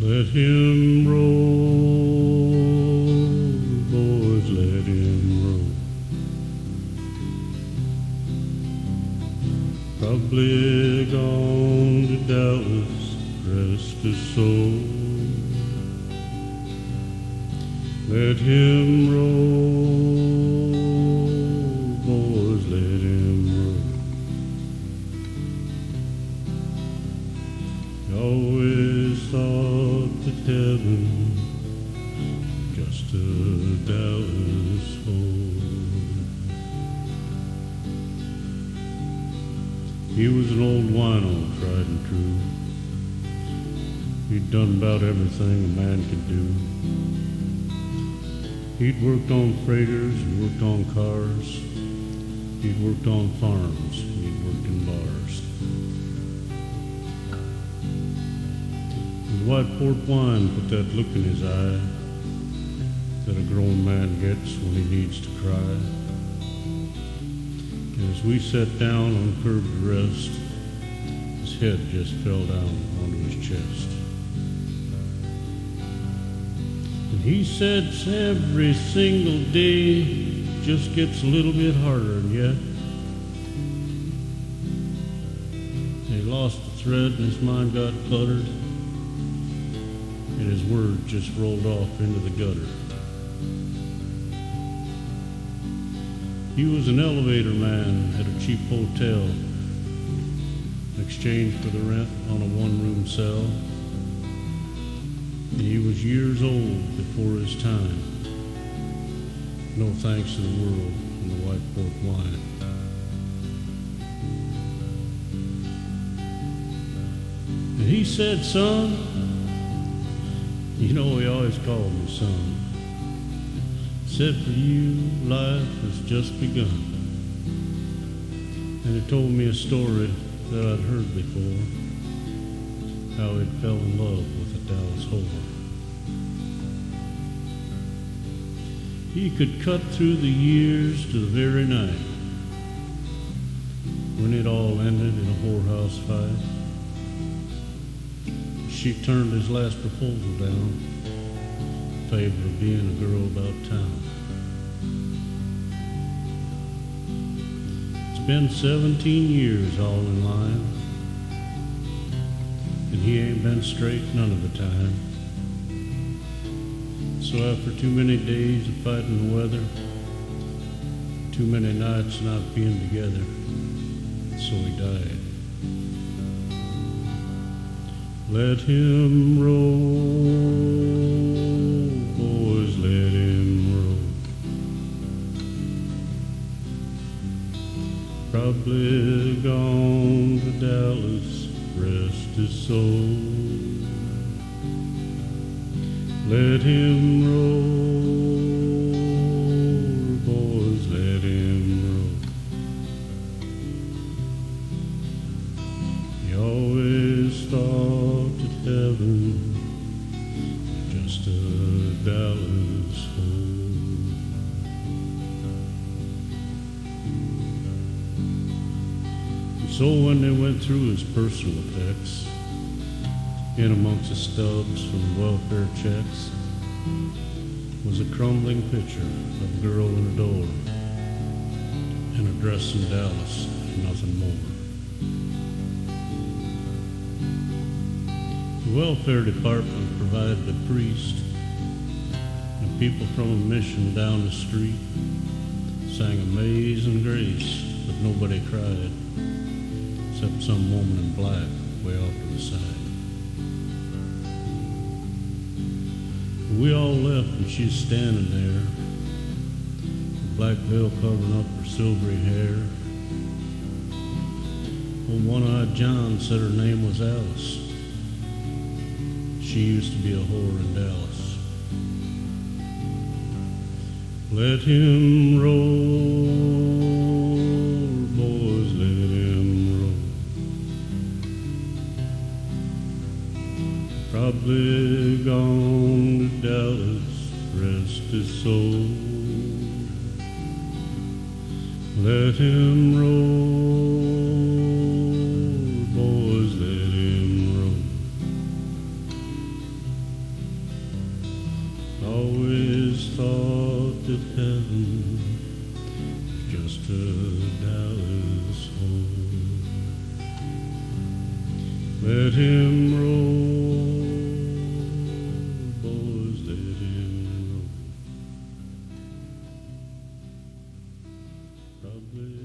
Let him roll, boys, let him roll. Probably gone to Dallas, rest his soul. Let him roll, boys, let him roll. You always thought that heaven just a Dallas hole. He was an old wino, tried and true. He'd done about everything a man could do. He'd worked on freighters, he'd worked on cars, he'd worked on farms, he'd worked in bars. His white port wine put that look in his eye that a grown man gets when he needs to cry. And as we sat down on curb to rest, his head just fell down onto his chest. He said every single day just gets a little bit harder, and yet he lost the thread and his mind got cluttered, and his words just rolled off into the gutter. He was an elevator man at a cheap hotel in exchange for the rent on a one-room cell. He was years old before his time. No thanks to the world and the white port wine. And he said, son, you know he always called me son. Said for you, life has just begun. And he told me a story that I'd heard before, how he fell in love with a Dallas whore. He could cut through the years to the very night when it all ended in a whorehouse fight. She turned his last proposal down in favor of being a girl about town. It's been 17 years all in line, and he ain't been straight none of the time. So after too many days of fighting the weather, too many nights not being together, so he died. Let him roll, boys, let him roll. Probably gone to Dallas, rest his soul. Let him roll, boys, let him roll. He always thought that heaven was just a Dallas hole. And so when they went through his personal effects, in amongst the stubs from welfare checks was a crumbling picture of a girl in a door and a dress in Dallas and nothing more. The welfare department provided a priest, and people from a mission down the street sang Amazing Grace, but nobody cried except some woman in black way off to the side. We all left and she's standing there, the black veil covering up her silvery hair. Well, one-eyed John said her name was Alice. She used to be a whore in Dallas. Let him roll, boys, let him roll. Probably gone to Dallas, rest his soul. Let him roll, boys, let him roll. always thought that heaven was just a Dallas home. Let him roll, boys, let him roll. Probably